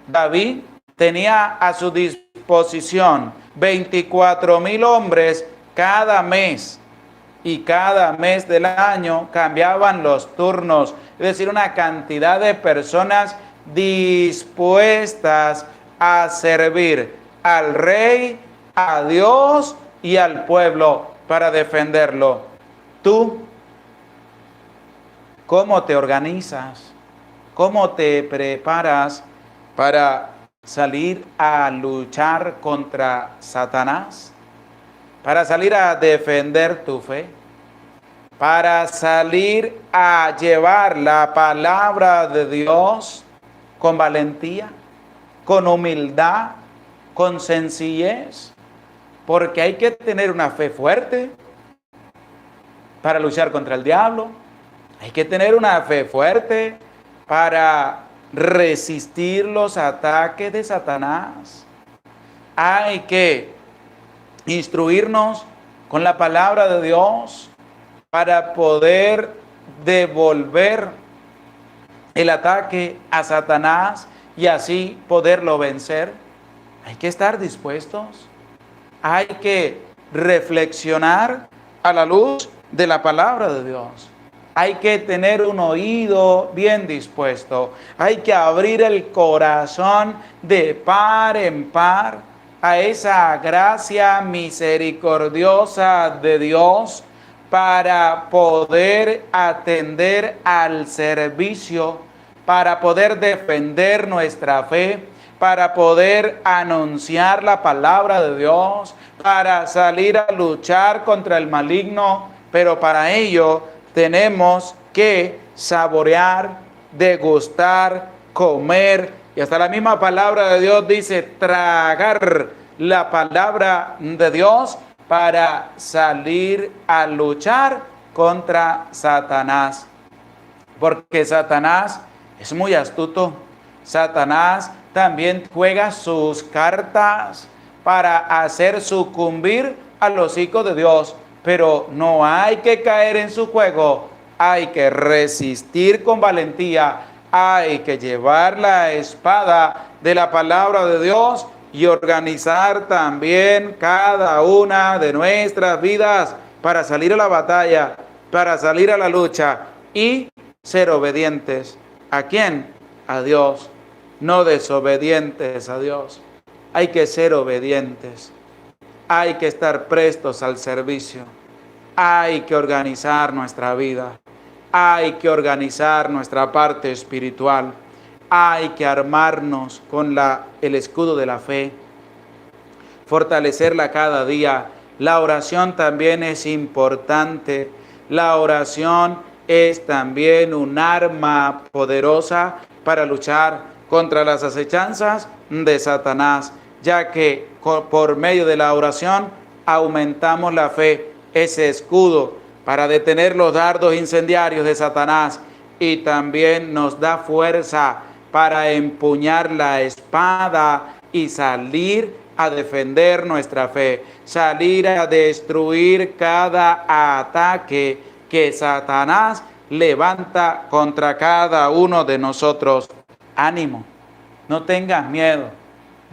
David tenía a su disposición 24,000 hombres cada mes, y cada mes del año cambiaban los turnos, es decir, una cantidad de personas dispuestas a servir al rey, a Dios y al pueblo para defenderlo. Tú, ¿cómo te organizas? ¿Cómo te preparas para salir a luchar contra Satanás? Para salir a defender tu fe, para salir a llevar la palabra de Dios con valentía, con humildad, con sencillez, porque hay que tener una fe fuerte para luchar contra el diablo. Hay que tener una fe fuerte para resistir los ataques de Satanás. Hay que instruirnos con la palabra de Dios para poder devolver el ataque a Satanás y así poderlo vencer. Hay que estar dispuestos. Hay que reflexionar a la luz de la palabra de Dios. Hay que tener un oído bien dispuesto. Hay que abrir el corazón de par en par a esa gracia misericordiosa de Dios para poder atender al servicio, para poder defender nuestra fe, para poder anunciar la palabra de Dios, para salir a luchar contra el maligno. Pero para ello tenemos que saborear, degustar, comer, y hasta la misma palabra de Dios dice tragar la palabra de Dios para salir a luchar contra Satanás. Porque Satanás es muy astuto. Satanás también juega sus cartas para hacer sucumbir a los hijos de Dios. Pero no hay que caer en su juego, hay que resistir con valentía, hay que llevar la espada de la palabra de Dios y organizar también cada una de nuestras vidas para salir a la batalla, para salir a la lucha y ser obedientes. ¿A quién? A Dios, no desobedientes a Dios. Hay que ser obedientes. Hay que estar prestos al servicio. Hay que organizar nuestra vida. Hay que organizar nuestra parte espiritual. Hay que armarnos con el escudo de la fe. Fortalecerla cada día. La oración también es importante. La oración es también un arma poderosa para luchar contra las acechanzas de Satanás, ya que por medio de la oración aumentamos la fe, ese escudo para detener los dardos incendiarios de Satanás, y también nos da fuerza para empuñar la espada y salir a defender nuestra fe, salir a destruir cada ataque que Satanás levanta contra cada uno de nosotros. Ánimo, no tengas miedo.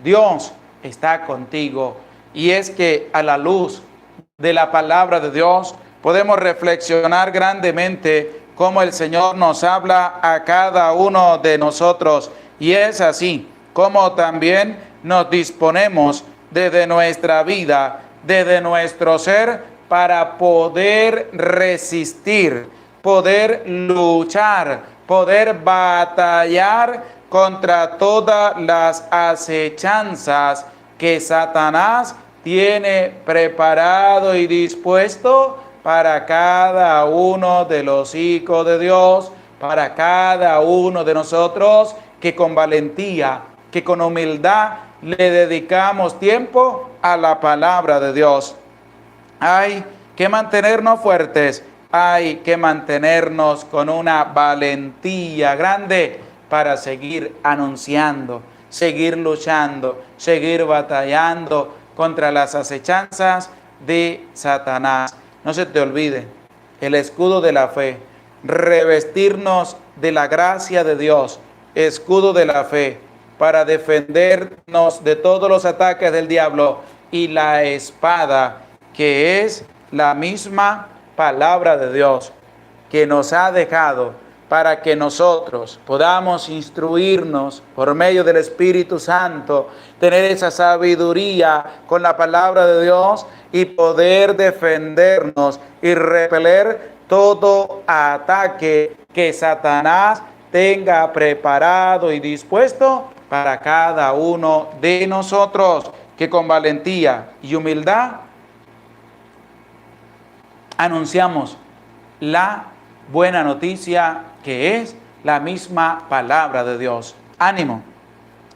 Dios está contigo. Y es que a la luz de la palabra de Dios podemos reflexionar grandemente cómo el Señor nos habla a cada uno de nosotros. Y es así como también nos disponemos desde nuestra vida, desde nuestro ser, para poder resistir, poder luchar, poder batallar contra todas las acechanzas que Satanás tiene preparado y dispuesto para cada uno de los hijos de Dios, para cada uno de nosotros que con valentía, que con humildad le dedicamos tiempo a la palabra de Dios. Hay que mantenernos fuertes, hay que mantenernos con una valentía grande para seguir anunciando, seguir luchando, seguir batallando contra las acechanzas de Satanás. No se te olvide el escudo de la fe, revestirnos de la gracia de Dios, escudo de la fe, para defendernos de todos los ataques del diablo, y la espada, que es la misma palabra de Dios, que nos ha dejado para que nosotros podamos instruirnos por medio del Espíritu Santo, tener esa sabiduría con la palabra de Dios y poder defendernos y repeler todo ataque que Satanás tenga preparado y dispuesto para cada uno de nosotros, que con valentía y humildad anunciamos la buena noticia, que es la misma palabra de Dios. Ánimo,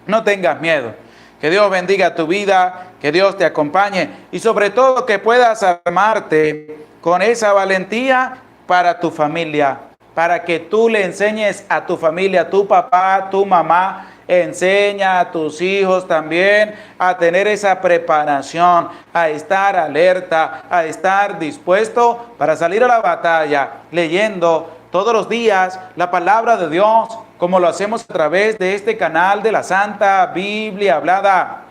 no tengas miedo. Que Dios bendiga tu vida, que Dios te acompañe y sobre todo que puedas armarte con esa valentía para tu familia, para que tú le enseñes a tu familia, tu papá, tu mamá, enseña a tus hijos también a tener esa preparación, a estar alerta, a estar dispuesto para salir a la batalla, leyendo todos los días la palabra de Dios, como lo hacemos a través de este canal de la Santa Biblia Hablada,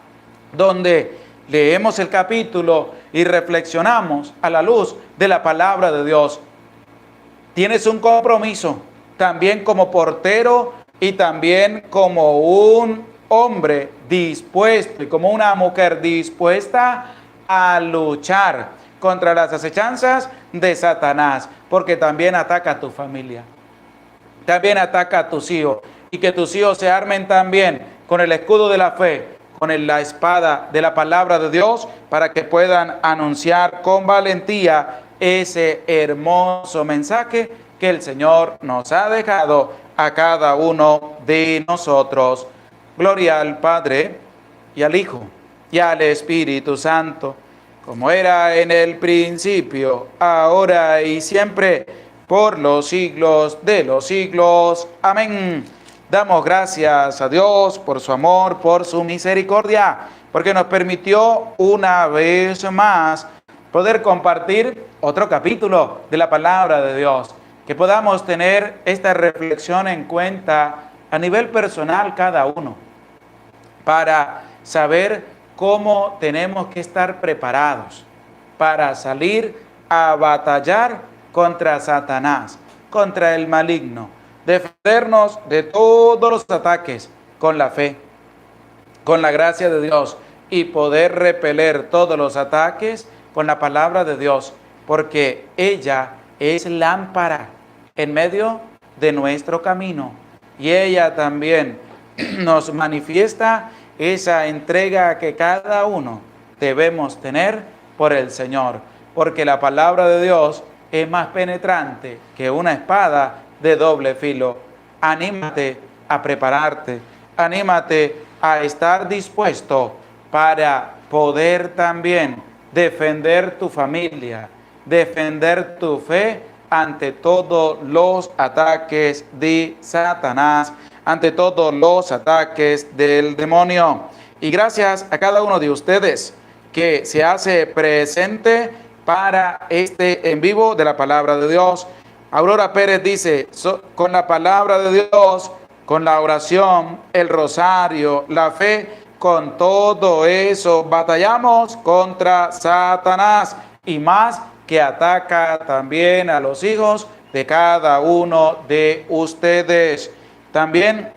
donde leemos el capítulo y reflexionamos a la luz de la palabra de Dios. Tienes un compromiso también como portero y también como un hombre dispuesto y como una mujer dispuesta a luchar contra las acechanzas de Satanás, porque también ataca a tu familia, también ataca a tus hijos, y que tus hijos se armen también con el escudo de la fe, con la espada de la palabra de Dios, para que puedan anunciar con valentía ese hermoso mensaje que el Señor nos ha dejado a cada uno de nosotros. Gloria al Padre, y al Hijo, y al Espíritu Santo, como era en el principio, ahora y siempre, por los siglos de los siglos. Amén. Damos gracias a Dios por su amor, por su misericordia, porque nos permitió una vez más poder compartir otro capítulo de la palabra de Dios. Que podamos tener esta reflexión en cuenta a nivel personal cada uno, para saber cómo tenemos que estar preparados para salir a batallar contra Satanás, contra el maligno, defendernos de todos los ataques con la fe, con la gracia de Dios, y poder repeler todos los ataques con la palabra de Dios, porque ella es lámpara en medio de nuestro camino, y ella también nos manifiesta esa entrega que cada uno debemos tener por el Señor, porque la palabra de Dios es más penetrante que una espada de doble filo. Anímate a prepararte, anímate a estar dispuesto para poder también defender tu familia, defender tu fe ante todos los ataques de Satanás, ante todos los ataques del demonio. Y gracias a cada uno de ustedes que se hace presente para este en vivo de la palabra de Dios. Aurora Pérez dice, con la palabra de Dios, con la oración, el rosario, la fe, con todo eso batallamos contra Satanás, y más que ataca también a los hijos de cada uno de ustedes. También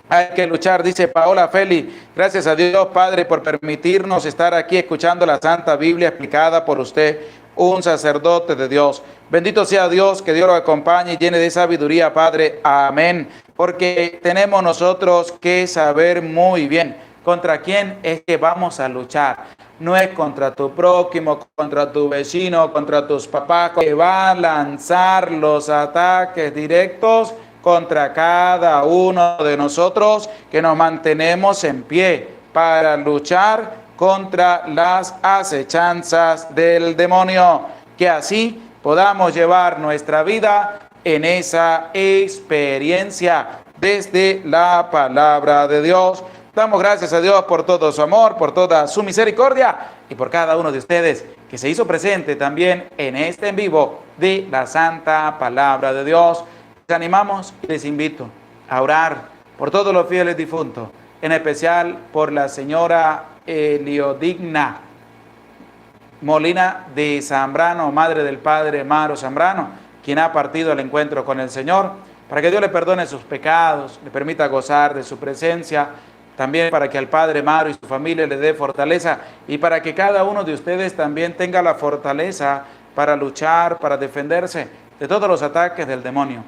hay que luchar, dice Paola Feli. Gracias a Dios, Padre, por permitirnos estar aquí escuchando la Santa Biblia explicada por usted, un sacerdote de Dios. Bendito sea Dios, que Dios lo acompañe y llene de sabiduría, Padre. Amén. Porque tenemos nosotros que saber muy bien contra quién es que vamos a luchar. No es contra tu prójimo, contra tu vecino, contra tus papás, que va a lanzar los ataques directos contra cada uno de nosotros que nos mantenemos en pie, para luchar contra las acechanzas del demonio. Que así podamos llevar nuestra vida en esa experiencia desde la palabra de Dios. Damos gracias a Dios por todo su amor, por toda su misericordia y por cada uno de ustedes que se hizo presente también en este en vivo de la Santa Palabra de Dios. Les animamos y les invito a orar por todos los fieles difuntos, en especial por la señora Eliodigna Molina de Zambrano, madre del padre Maro Zambrano, quien ha partido al encuentro con el Señor, para que Dios le perdone sus pecados, le permita gozar de su presencia, también para que al padre Maro y su familia le dé fortaleza y para que cada uno de ustedes también tenga la fortaleza para luchar, para defenderse de todos los ataques del demonio.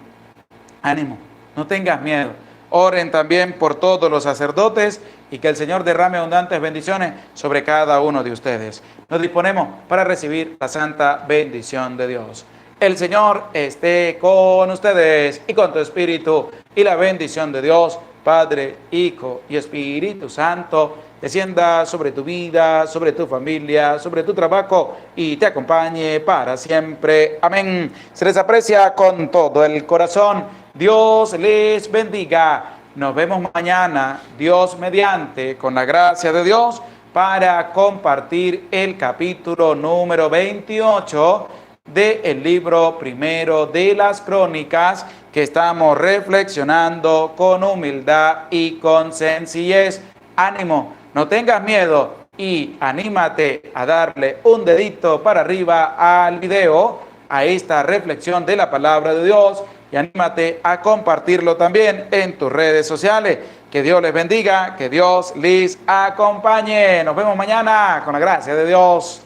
Ánimo, no tengas miedo. Oren también por todos los sacerdotes y que el Señor derrame abundantes bendiciones sobre cada uno de ustedes. Nos disponemos para recibir la santa bendición de Dios. El Señor esté con ustedes y con tu espíritu, y la bendición de Dios, Padre, Hijo y Espíritu Santo, descienda sobre tu vida, sobre tu familia, sobre tu trabajo y te acompañe para siempre. Amén. Se les aprecia con todo el corazón. Dios les bendiga. Nos vemos mañana, Dios mediante, con la gracia de Dios, para compartir el capítulo número 28 del libro primero de las Crónicas, que estamos reflexionando con humildad y con sencillez. Ánimo, no tengas miedo y anímate a darle un dedito para arriba al video, a esta reflexión de la palabra de Dios, y anímate a compartirlo también en tus redes sociales. Que Dios les bendiga, que Dios les acompañe. Nos vemos mañana con la gracia de Dios.